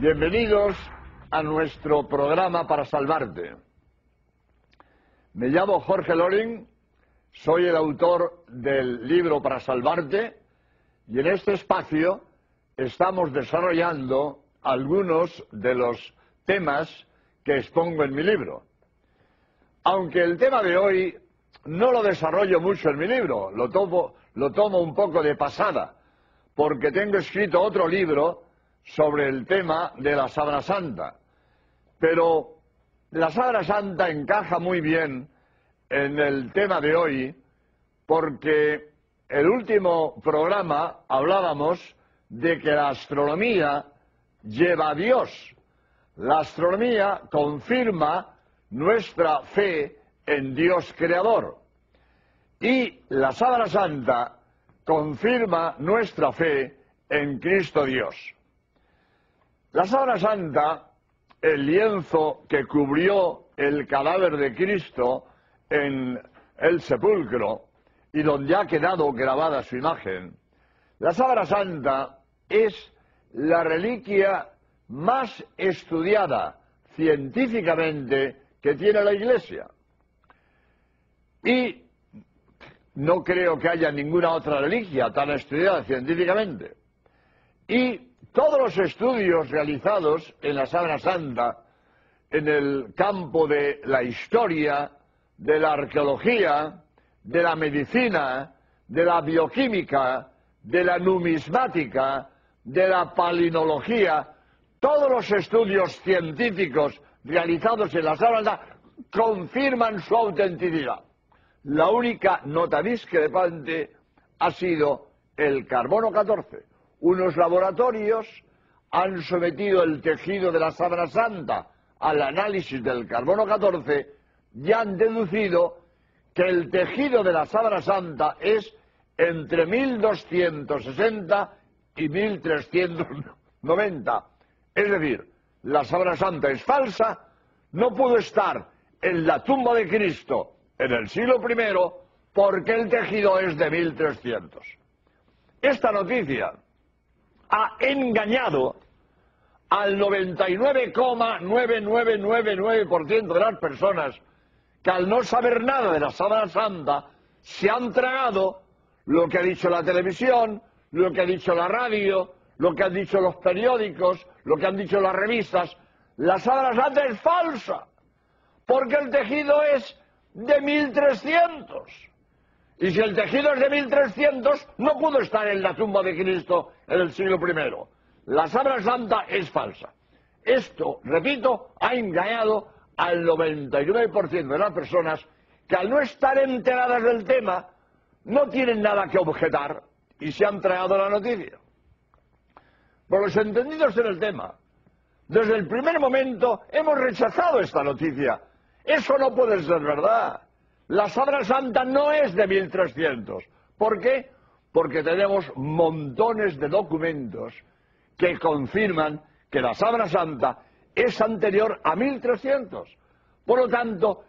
Bienvenidos a nuestro programa para salvarte. Me llamo Jorge Loring, soy el autor del libro Para Salvarte y en este espacio estamos desarrollando algunos de los temas que expongo en mi libro. Aunque el tema de hoy no lo desarrollo mucho en mi libro, lo tomo un poco de pasada, porque tengo escrito otro libro sobre el tema de la Sábana Santa. Pero la Sábana Santa encaja muy bien en el tema de hoy, porque el último programa hablábamos de que la astronomía lleva a Dios. La astronomía confirma nuestra fe en Dios Creador. Y la Sábana Santa confirma nuestra fe en Cristo Dios. La Sábana Santa, el lienzo que cubrió el cadáver de Cristo en el sepulcro y donde ha quedado grabada su imagen, la Sábana Santa es la reliquia más estudiada científicamente que tiene la Iglesia. Y no creo que haya ninguna otra reliquia tan estudiada científicamente. Y todos los estudios realizados en la Sábana Santa, en el campo de la historia, de la arqueología, de la medicina, de la bioquímica, de la numismática, de la palinología, todos los estudios científicos realizados en la Sábana Santa confirman su autenticidad. La única nota discrepante ha sido el carbono 14. Unos laboratorios han sometido el tejido de la Sábana Santa al análisis del carbono 14 y han deducido que el tejido de la Sábana Santa es entre 1260 y 1390. Es decir, la Sábana Santa es falsa, no pudo estar en la tumba de Cristo en el siglo I porque el tejido es de 1300. Esta noticia ha engañado al 99,9999% de las personas que al no saber nada de la Sábana Santa se han tragado lo que ha dicho la televisión, lo que ha dicho la radio, lo que han dicho los periódicos, lo que han dicho las revistas. La Sábana Santa es falsa, porque el tejido es de 1300. Y si el tejido es de 1300, no pudo estar en la tumba de Cristo en el siglo I. La Sábana Santa es falsa. Esto, repito, ha engañado al 99% de las personas que al no estar enteradas del tema no tienen nada que objetar y se han tragado la noticia. Por los entendidos en el tema, desde el primer momento hemos rechazado esta noticia. Eso no puede ser verdad. La Sábana Santa no es de 1300. ¿Por qué? Porque tenemos montones de documentos que confirman que la Sábana Santa es anterior a 1300. Por lo tanto,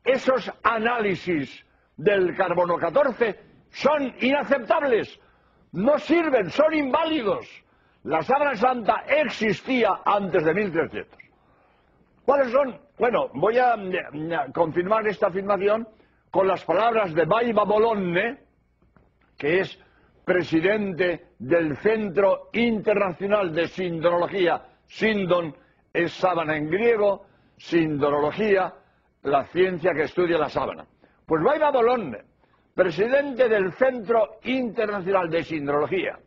esos análisis del carbono 14 son inaceptables, no sirven, son inválidos. La Sábana Santa existía antes de 1300. ¿Cuáles son? Bueno, voy a confirmar esta afirmación con las palabras de Baiba Bolonne, que es presidente del Centro Internacional de Sindronología. Sindon es sábana en griego, sindronología, la ciencia que estudia la sábana. Pues Baiba Bolonne, presidente del Centro Internacional de Sindronología,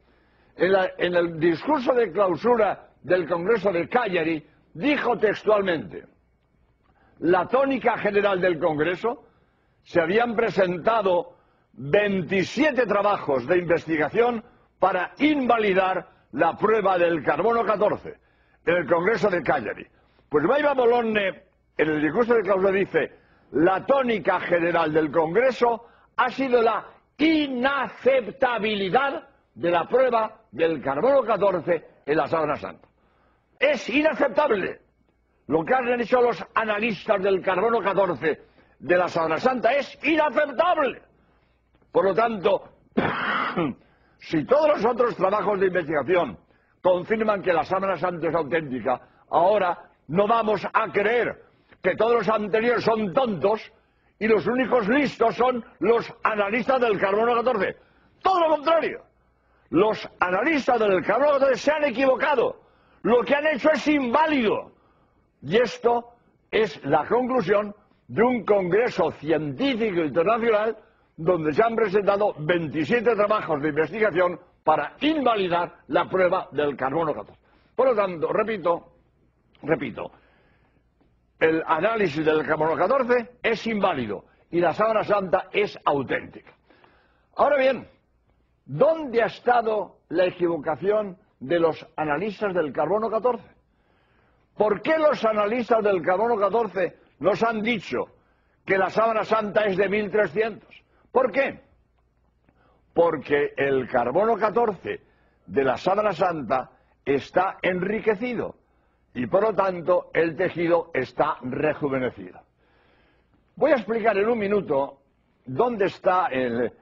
en el discurso de clausura del Congreso de Cagliari, dijo textualmente: la tónica general del Congreso, se habían presentado 27 trabajos de investigación para invalidar la prueba del carbono 14 en el Congreso de Cagliari. Pues Baiba Bolonne, en el discurso de clausura, dice: la tónica general del Congreso ha sido la inaceptabilidad de la prueba del carbono 14 en la Sábana Santa. Es inaceptable lo que han hecho los analistas del carbono 14 de la Sábana Santa, es inaceptable. Por lo tanto, si todos los otros trabajos de investigación confirman que la sábana santa es auténtica. Ahora no vamos a creer que todos los anteriores son tontos y los únicos listos son los analistas del carbono 14. Todo lo contrario. Los analistas del carbono 14 se han equivocado. Lo que han hecho es inválido. Y esto es la conclusión de un congreso científico internacional donde se han presentado 27 trabajos de investigación para invalidar la prueba del carbono 14. Por lo tanto, repito, el análisis del carbono 14 es inválido y la sábana santa es auténtica. Ahora bien, ¿dónde ha estado la equivocación de los analistas del carbono 14? ¿Por qué los analistas del carbono 14 nos han dicho que la sábana santa es de 1300? ¿Por qué? Porque el carbono 14 de la sábana santa está enriquecido y por lo tanto el tejido está rejuvenecido. Voy a explicar en un minuto dónde está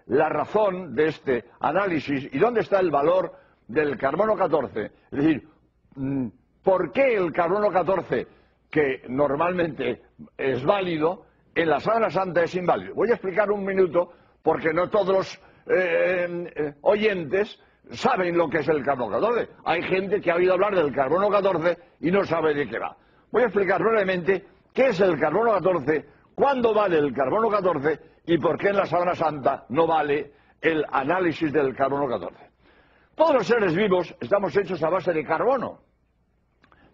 la razón de este análisis y dónde está el valor del carbono 14. Es decir, ¿por qué el carbono 14, que normalmente es válido, en la sábana santa es inválido? Voy a explicar un minuto porque no todos los oyentes saben lo que es el carbono 14. Hay gente que ha oído hablar del carbono 14 y no sabe de qué va. Voy a explicar brevemente qué es el carbono 14, cuándo vale el carbono 14 y por qué en la sábana santa no vale el análisis del carbono 14. Todos los seres vivos estamos hechos a base de carbono.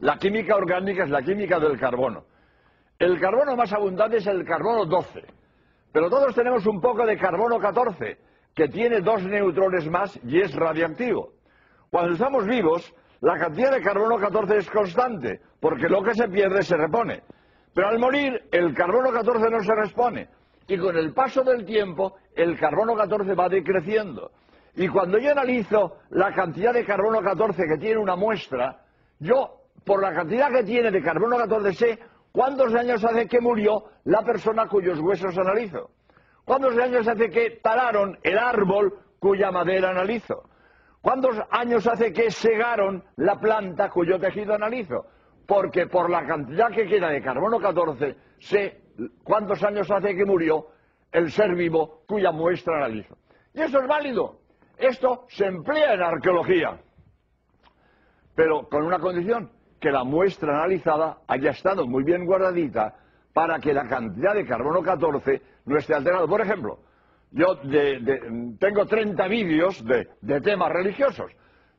La química orgánica es la química del carbono. El carbono más abundante es el carbono 12, pero todos tenemos un poco de carbono 14, que tiene 2 neutrones más y es radiactivo. Cuando estamos vivos, la cantidad de carbono 14 es constante, porque lo que se pierde se repone. Pero al morir, el carbono 14 no se repone, y con el paso del tiempo, el carbono 14 va decreciendo. Y cuando yo analizo la cantidad de carbono 14 que tiene una muestra, yo, por la cantidad que tiene de carbono 14, sé cuántos años hace que murió la persona cuyos huesos analizo. ¿Cuántos años hace que talaron el árbol cuya madera analizo? ¿Cuántos años hace que segaron la planta cuyo tejido analizo? Porque por la cantidad que queda de carbono 14 sé cuántos años hace que murió el ser vivo cuya muestra analizo. Y eso es válido. Esto se emplea en arqueología, pero con una condición, que la muestra analizada haya estado muy bien guardadita para que la cantidad de carbono 14 no esté alterada. Por ejemplo, yo tengo 30 vídeos de temas religiosos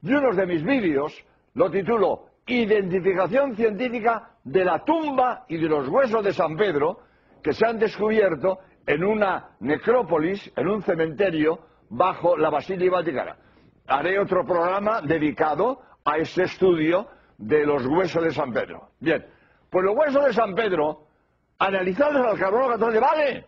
y uno de mis vídeos lo titulo Identificación científica de la tumba y de los huesos de San Pedro que se han descubierto en una necrópolis, en un cementerio bajo la Basílica Vaticana. Haré otro programa dedicado a ese estudio de los huesos de San Pedro. Bien, pues los huesos de San Pedro, analizados al carbono 14, vale,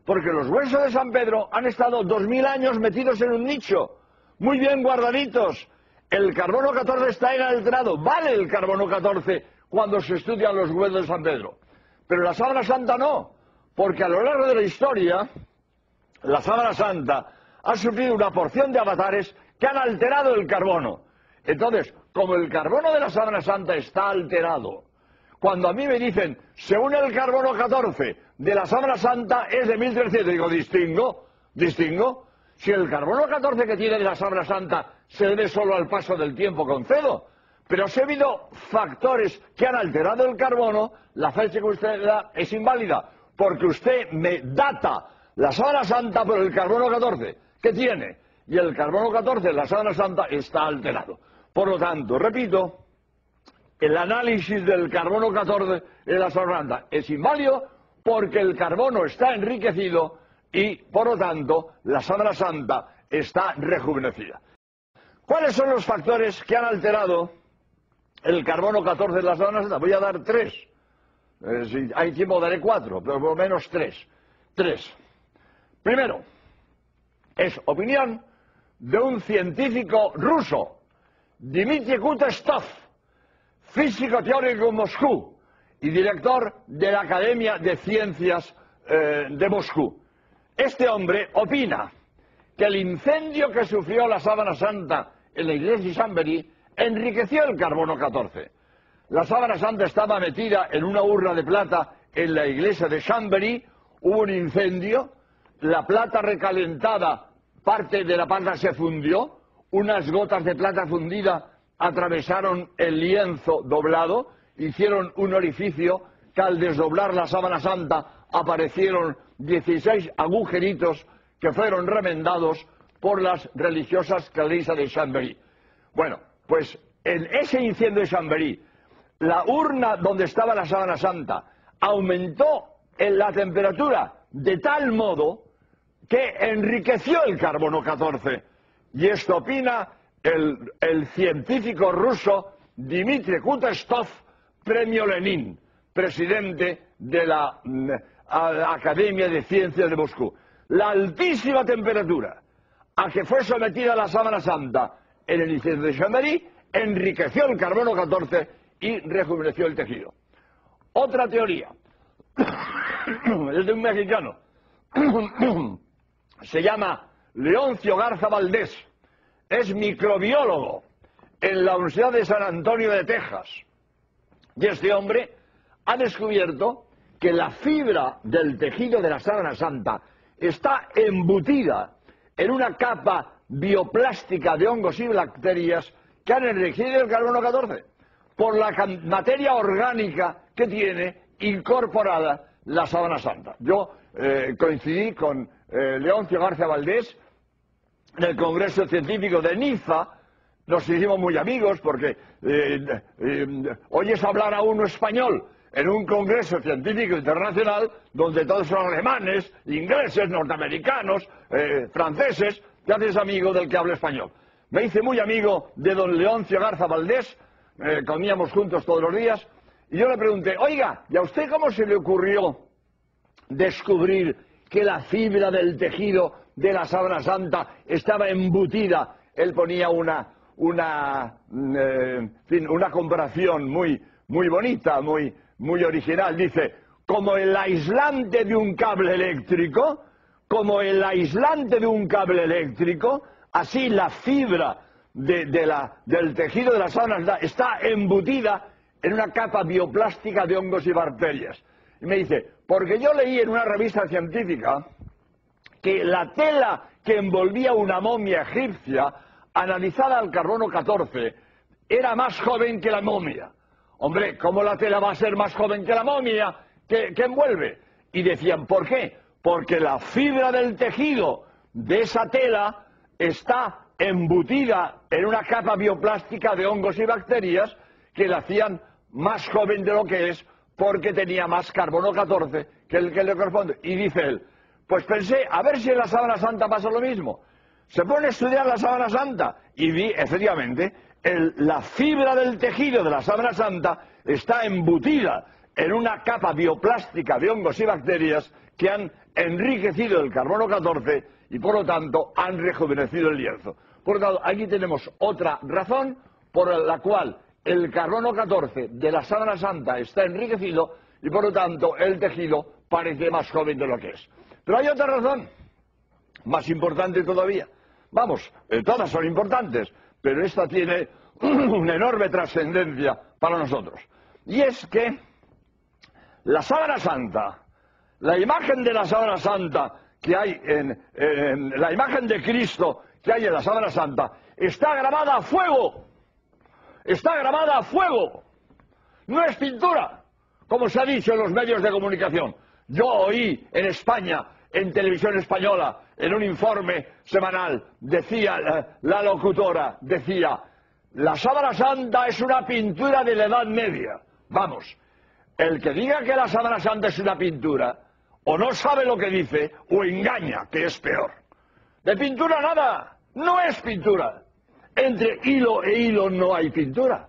porque los huesos de San Pedro han estado 2000 años metidos en un nicho, muy bien guardaditos. El carbono 14 está inalterado, vale el carbono 14 cuando se estudian los huesos de San Pedro. Pero la sábana santa no, porque a lo largo de la historia, la sábana santa ha sufrido una porción de avatares que han alterado el carbono. Entonces, como el carbono de la sábana santa está alterado, cuando a mí me dicen, según el carbono 14 de la sábana santa es de 1300, digo, distingo. Si el carbono 14 que tiene de la sábana santa se debe solo al paso del tiempo, concedo. Pero si ha habido factores que han alterado el carbono, la fecha que usted da es inválida, porque usted me data la sábana santa por el carbono 14 que tiene, y el carbono 14 de la sábana santa está alterado. Por lo tanto, repito, el análisis del carbono 14 de la sábana santa es inválido porque el carbono está enriquecido y, por lo tanto, la sábana santa está rejuvenecida. ¿Cuáles son los factores que han alterado el carbono 14 de la sábana santa? Voy a dar 3. Si hay tiempo daré 4, pero por lo menos 3. 3. Primero, es opinión de un científico ruso, Dmitry Kutestov, físico teórico en Moscú y director de la Academia de Ciencias de Moscú. Este hombre opina que el incendio que sufrió la sábana santa en la iglesia de Chambéry enriqueció el carbono 14. La sábana santa estaba metida en una urna de plata en la iglesia de Chambéry, hubo un incendio, la plata recalentada, parte de la plata se fundió, unas gotas de plata fundida atravesaron el lienzo doblado, hicieron un orificio que al desdoblar la sábana santa aparecieron 16 agujeritos que fueron remendados por las religiosas clarisas de Chambéry. Bueno, pues en ese incendio de Chambéry, la urna donde estaba la sábana santa aumentó en la temperatura de tal modo que enriqueció el carbono 14. Y esto opina el científico ruso Dmitry Kutestov, premio Lenin, presidente de la Academia de Ciencias de Moscú. La altísima temperatura a que fue sometida la sábana santa en el incendio de Chambéry enriqueció el carbono 14 y rejuveneció el tejido. Otra teoría es de un mexicano, se llama Leoncio Garza Valdés, es microbiólogo en la Universidad de San Antonio de Texas, y este hombre ha descubierto que la fibra del tejido de la sábana santa está embutida en una capa bioplástica de hongos y bacterias que han enriquecido el carbono 14 por la materia orgánica que tiene incorporada la sábana santa. Yo coincidí con Leoncio Garza Valdés en el Congreso Científico de Niza, nos hicimos muy amigos porque oyes hablar a uno español en un Congreso Científico Internacional donde todos son alemanes, ingleses, norteamericanos, franceses, te haces amigo del que habla español. Me hice muy amigo de don Leoncio Garza Valdés, comíamos juntos todos los días, y yo le pregunté, oiga, ¿y a usted cómo se le ocurrió descubrir que la fibra del tejido de la sábana santa estaba embutida? Él ponía una comparación muy bonita, muy original. Dice, como el aislante de un cable eléctrico, así la fibra del tejido de la sábana santa está embutida en una capa bioplástica de hongos y bacterias. Y me dice, porque yo leí en una revista científica que la tela que envolvía una momia egipcia, analizada al carbono 14, era más joven que la momia. Hombre, ¿cómo la tela va a ser más joven que la momia que envuelve? Y decían, ¿por qué? Porque la fibra del tejido de esa tela está embutida en una capa bioplástica de hongos y bacterias que la hacían más joven de lo que es, porque tenía más carbono 14 que el que le corresponde. Y dice él, pues pensé, a ver si en la sábana santa pasa lo mismo. Se pone a estudiar la sábana santa y vi, efectivamente, la fibra del tejido de la sábana santa está embutida en una capa bioplástica de hongos y bacterias que han enriquecido el carbono 14 y por lo tanto han rejuvenecido el lienzo. Por lo tanto, aquí tenemos otra razón por la cual el carbono 14 de la sábana santa está enriquecido y por lo tanto el tejido parece más joven de lo que es. Pero hay otra razón, más importante todavía. Vamos, todas son importantes, pero esta tiene una enorme trascendencia para nosotros. Y es que la sábana santa, la imagen de la sábana santa que hay la imagen de Cristo que hay en la sábana santa, está grabada a fuego. Está grabada a fuego. No es pintura, como se ha dicho en los medios de comunicación. Yo oí en España, en televisión española, en un informe semanal, decía la locutora, decía, la sábana santa es una pintura de la Edad Media. Vamos, el que diga que la sábana santa es una pintura, o no sabe lo que dice, o engaña, que es peor. De pintura nada, no es pintura. Entre hilo e hilo no hay pintura.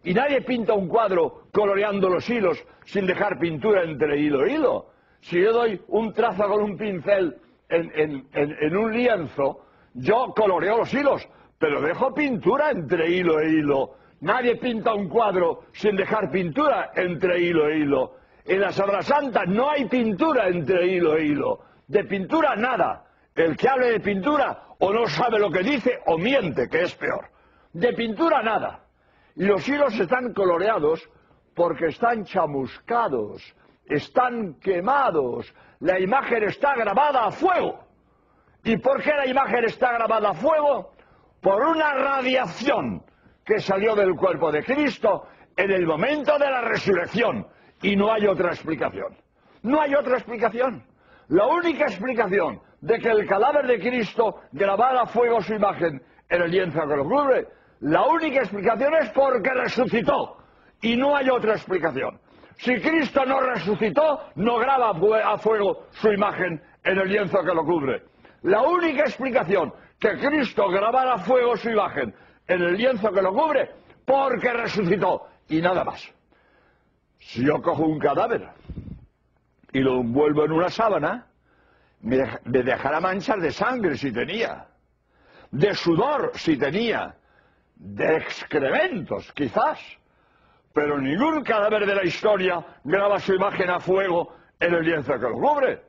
Y nadie pinta un cuadro coloreando los hilos sin dejar pintura entre hilo e hilo. Si yo doy un trazo con un pincel en un lienzo, yo coloreo los hilos, pero dejo pintura entre hilo e hilo. Nadie pinta un cuadro sin dejar pintura entre hilo e hilo. En la Sábana Santa no hay pintura entre hilo e hilo. De pintura nada. El que hable de pintura o no sabe lo que dice o miente, que es peor. De pintura nada. Y los hilos están coloreados porque están chamuscados, están quemados. La imagen está grabada a fuego. ¿Y por qué la imagen está grabada a fuego? Por una radiación que salió del cuerpo de Cristo en el momento de la resurrección. Y no hay otra explicación. No hay otra explicación. La única explicación de que el cadáver de Cristo grabara a fuego su imagen en el lienzo que lo cubre, la única explicación es porque resucitó. Y no hay otra explicación. Si Cristo no resucitó, no graba a fuego su imagen en el lienzo que lo cubre. La única explicación que Cristo grabara a fuego su imagen en el lienzo que lo cubre, porque resucitó. Y nada más. Si yo cojo un cadáver y lo envuelvo en una sábana, me dejará manchas de sangre si tenía, de sudor si tenía, de excrementos quizás, pero ningún cadáver de la historia graba su imagen a fuego en el lienzo que lo cubre.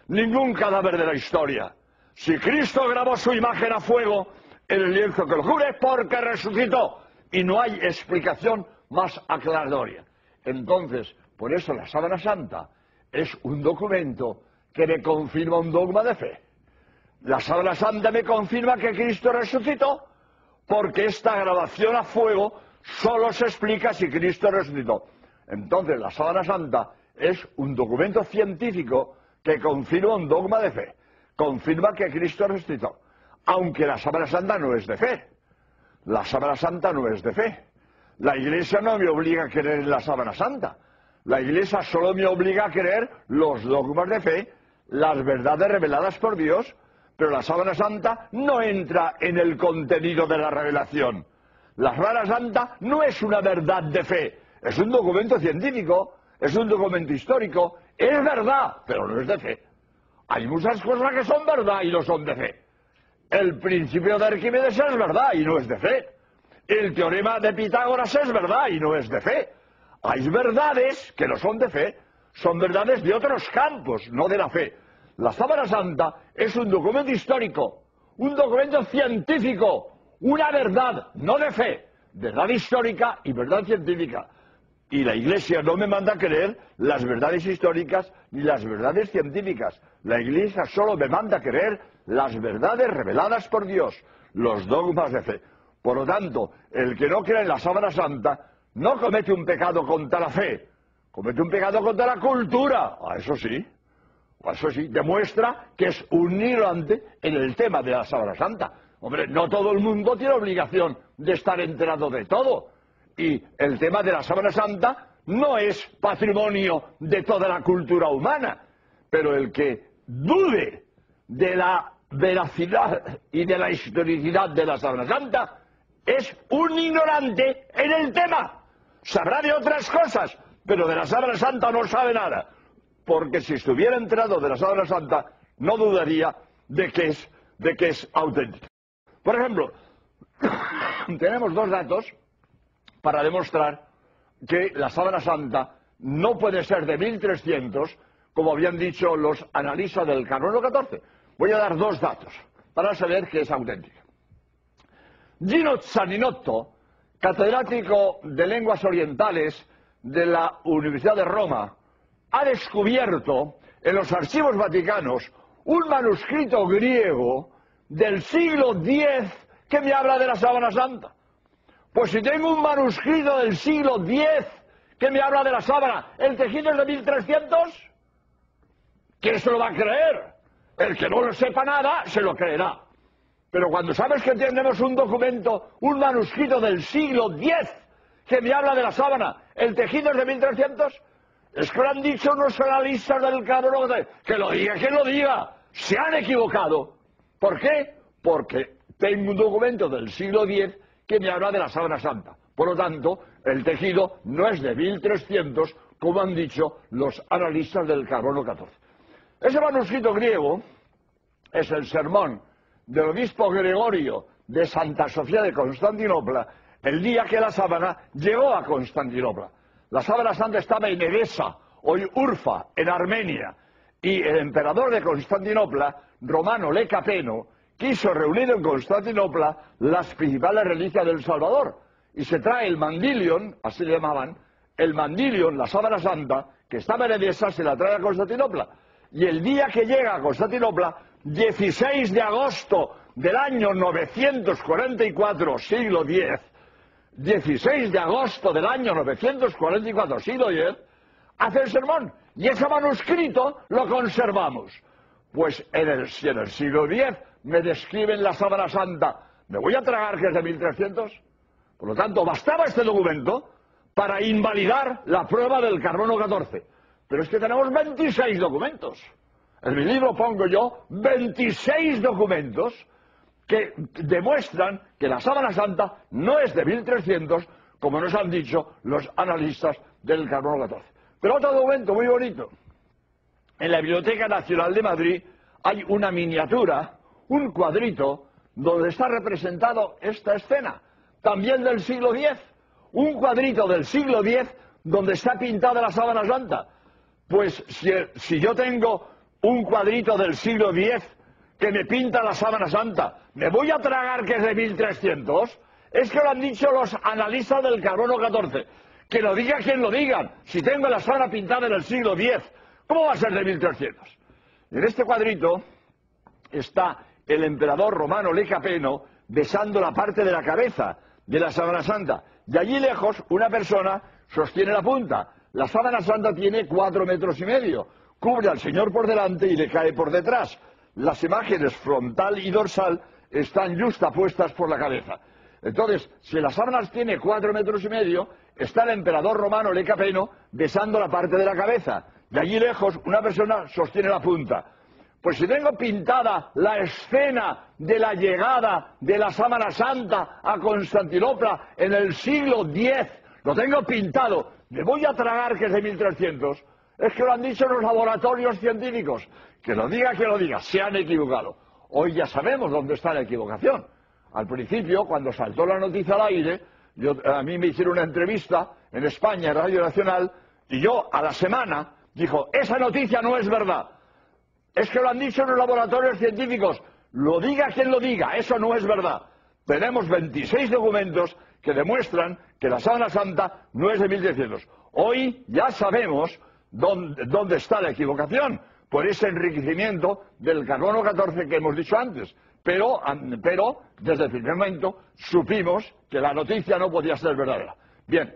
Ningún cadáver de la historia. Si Cristo grabó su imagen a fuego en el lienzo que lo cubre, porque resucitó. Y no hay explicación más aclaratoria. Entonces, por eso la Sábana Santa es un documento que me confirma un dogma de fe. La Sábana Santa me confirma que Cristo resucitó, porque esta grabación a fuego solo se explica si Cristo resucitó. Entonces, la Sábana Santa es un documento científico que confirma un dogma de fe. Confirma que Cristo resucitó. Aunque la Sábana Santa no es de fe. La Sábana Santa no es de fe. La Iglesia no me obliga a creer en la Sábana Santa. La Iglesia solo me obliga a creer los dogmas de fe, las verdades reveladas por Dios, pero la Sábana Santa no entra en el contenido de la revelación. La Sábana Santa no es una verdad de fe, es un documento científico, es un documento histórico, es verdad, pero no es de fe. Hay muchas cosas que son verdad y no son de fe. El principio de Arquímedes es verdad y no es de fe. El teorema de Pitágoras es verdad y no es de fe. Hay verdades que no son de fe, son verdades de otros campos, no de la fe. La Sábana Santa es un documento histórico, un documento científico, una verdad, no de fe, verdad histórica y verdad científica. Y la Iglesia no me manda a creer las verdades históricas ni las verdades científicas. La Iglesia solo me manda a creer las verdades reveladas por Dios, los dogmas de fe. Por lo tanto, el que no cree en la Sábana Santa no comete un pecado contra la fe, comete un pecado contra la cultura. Eso sí, demuestra que es un ignorante en el tema de la Sábana Santa. Hombre, no todo el mundo tiene obligación de estar enterado de todo. Y el tema de la Sábana Santa no es patrimonio de toda la cultura humana. Pero el que dude de la veracidad y de la historicidad de la Sábana Santa es un ignorante en el tema. Sabrá de otras cosas, pero de la Sábana Santa no sabe nada. Porque si estuviera enterado de la Sábana Santa, no dudaría de que es auténtica. Por ejemplo, tenemos dos datos para demostrar que la Sábana Santa no puede ser de 1300, como habían dicho los analistas del Carbono 14. Voy a dar dos datos para saber que es auténtica. Gino Zaninotto, catedrático de lenguas orientales de la Universidad de Roma, ha descubierto en los archivos vaticanos un manuscrito griego del siglo X que me habla de la Sábana Santa. Pues si tengo un manuscrito del siglo X que me habla de la sábana, ¿el tejido es de 1300? ¿Quién se lo va a creer? El que no lo sepa nada, se lo creerá. Pero cuando sabes que tenemos un documento, un manuscrito del siglo X que me habla de la sábana, ¿el tejido es de 1300? Es que lo han dicho unos analistas del Carbono, que lo diga, que lo diga. Se han equivocado. ¿Por qué? Porque tengo un documento del siglo X que me habla de la Sábana Santa. Por lo tanto, el tejido no es de 1300, como han dicho los analistas del Carbono 14. Ese manuscrito griego es el sermón del obispo Gregorio de Santa Sofía de Constantinopla, el día que la sábana llegó a Constantinopla. La Sábana Santa estaba en Edesa, hoy Urfa, en Armenia, y el emperador de Constantinopla, Romano Lecapeno, quiso reunir en Constantinopla las principales reliquias del Salvador. Y se trae el Mandilion, así le llamaban, el Mandilion, la sábana santa, que estaba en Edesa, se la trae a Constantinopla. Y el día que llega a Constantinopla, 16 de agosto del año 944, siglo X, 16 de agosto del año 944, siglo X, hace el sermón. Y ese manuscrito lo conservamos. Pues si en el siglo X me describen la sábana santa, ¿me voy a tragar que es de 1300? Por lo tanto, bastaba este documento para invalidar la prueba del carbono 14. Pero es que tenemos 26 documentos. En mi libro pongo yo 26 documentos que demuestran que la sábana santa no es de 1300, como nos han dicho los analistas del carbono 14. Pero otro documento muy bonito. En la Biblioteca Nacional de Madrid hay una miniatura, un cuadrito, donde está representado esta escena, también del siglo X. Un cuadrito del siglo X donde está pintada la sábana santa. Pues si yo tengo un cuadrito del siglo X que me pinta la sábana santa, ¿me voy a tragar que es de 1300? Es que lo han dicho los analistas del carbono 14. Que lo diga quien lo digan. Si tengo la sábana pintada en el siglo X, ¿cómo va a ser de 1300? En este cuadrito está el emperador romano Lecapeno besando la parte de la cabeza de la sábana santa. Y allí lejos una persona sostiene la punta. La sábana santa tiene 4,5 metros. Cubre al Señor por delante y le cae por detrás. Las imágenes frontal y dorsal están justapuestas por la cabeza. Entonces, si la sábana tiene 4,5 metros, está el emperador romano Lecapeno besando la parte de la cabeza. Y allí lejos una persona sostiene la punta. Pues si tengo pintada la escena de la llegada de la sábana santa a Constantinopla en el siglo X, lo tengo pintado, ¿me voy a tragar que es de 1300? Es que lo han dicho los laboratorios científicos. Que lo diga, se han equivocado. Hoy ya sabemos dónde está la equivocación. Al principio, cuando saltó la noticia al aire, a mí me hicieron una entrevista en España, en Radio Nacional, y yo a la semana dijo, esa noticia no es verdad. Es que lo han dicho los laboratorios científicos. Lo diga quien lo diga, eso no es verdad. Tenemos 26 documentos que demuestran que la sábana santa no es de 1300. Hoy ya sabemos dónde está la equivocación, por ese enriquecimiento del carbono 14 que hemos dicho antes. Pero desde el primer momento supimos que la noticia no podía ser verdadera. Bien,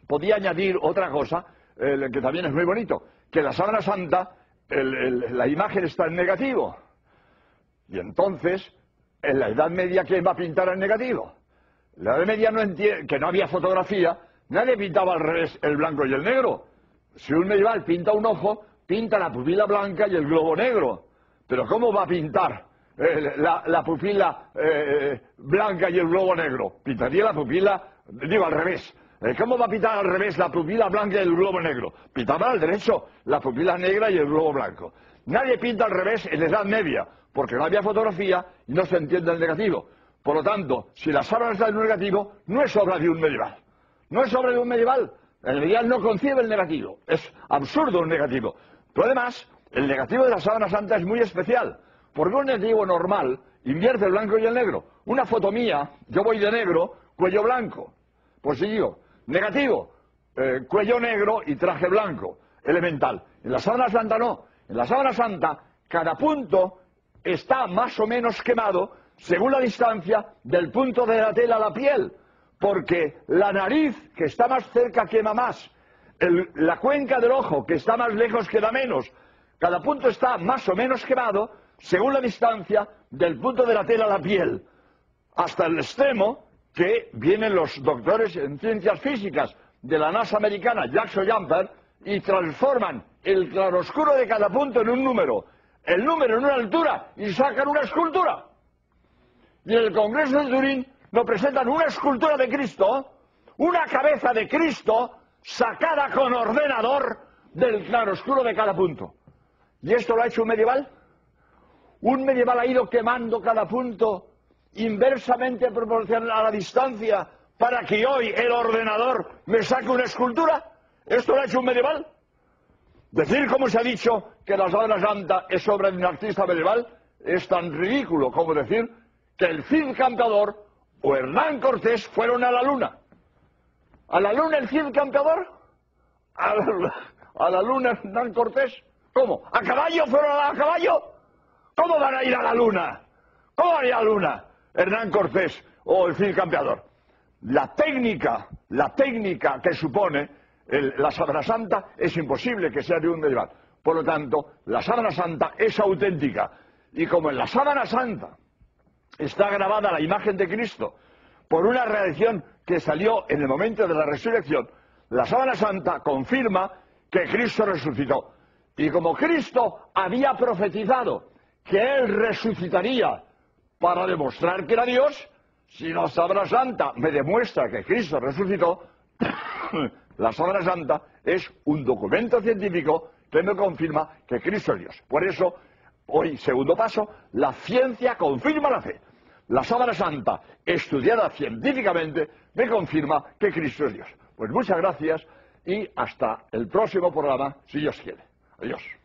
podía añadir otra cosa, que también es muy bonito, que la sábana santa, la imagen está en negativo. Y entonces, en la Edad Media, ¿quién va a pintar en negativo? En la Edad Media que no había fotografía, nadie pintaba al revés el blanco y el negro. Si un medieval pinta un ojo, pinta la pupila blanca y el globo negro. Pero ¿cómo va a pintar la pupila blanca y el globo negro? Pintaría la pupila, al revés. ¿Cómo va a pintar al revés la pupila blanca y el globo negro? Pintaba al derecho la pupila negra y el globo blanco. Nadie pinta al revés en la Edad Media, porque no había fotografía y no se entiende el negativo. Por lo tanto, si la sábana está en un negativo, no es obra de un medieval. No es obra de un medieval. El medieval no concibe el negativo. Es absurdo un negativo. Pero además, el negativo de la sábana santa es muy especial. Porque un negativo normal invierte el blanco y el negro. Una foto mía, yo voy de negro, cuello blanco. Pues sigo. Negativo, cuello negro y traje blanco. Elemental. En la sábana santa no. En la sábana santa, cada punto está más o menos quemado según la distancia del punto de la tela a la piel. Porque la nariz, que está más cerca, quema más. La cuenca del ojo, que está más lejos, queda menos. Cada punto está más o menos quemado según la distancia del punto de la tela a la piel. Hasta el extremo que vienen los doctores en ciencias físicas de la NASA americana, Jackson Jumper, y transforman el claroscuro de cada punto en un número, el número en una altura, y sacan una escultura. Y en el Congreso de Turín nos presentan una escultura de Cristo, una cabeza de Cristo sacada con ordenador del claroscuro de cada punto. ¿Y esto lo ha hecho un medieval? Un medieval ha ido quemando cada punto inversamente proporcional a la distancia para que hoy el ordenador me saque una escultura. ¿Esto lo ha hecho un medieval? Decir, como se ha dicho, que la sábana santa es obra de un artista medieval es tan ridículo como decir que el Cid Campeador o Hernán Cortés fueron a la Luna. ¿A la Luna el Cid Campeador? ¿A la Luna Hernán Cortés? ¿Cómo? ¿A caballo fueron a caballo? ¿Cómo van a ir a la Luna? ¿Cómo van a ir a la Luna Hernán Cortés o el Cid Campeador? La técnica que supone la Sábana Santa es imposible que sea de un medieval. Por lo tanto, la Sábana Santa es auténtica. Y como en la Sábana Santa está grabada la imagen de Cristo por una radiación que salió en el momento de la resurrección, la Sábana Santa confirma que Cristo resucitó. Y como Cristo había profetizado que Él resucitaría para demostrar que era Dios, si la Sábana Santa me demuestra que Cristo resucitó, la Sábana Santa es un documento científico que me confirma que Cristo es Dios. Por eso, hoy, segundo paso, la ciencia confirma la fe. La Sábana Santa, estudiada científicamente, me confirma que Cristo es Dios. Pues muchas gracias y hasta el próximo programa, si Dios quiere. Adiós.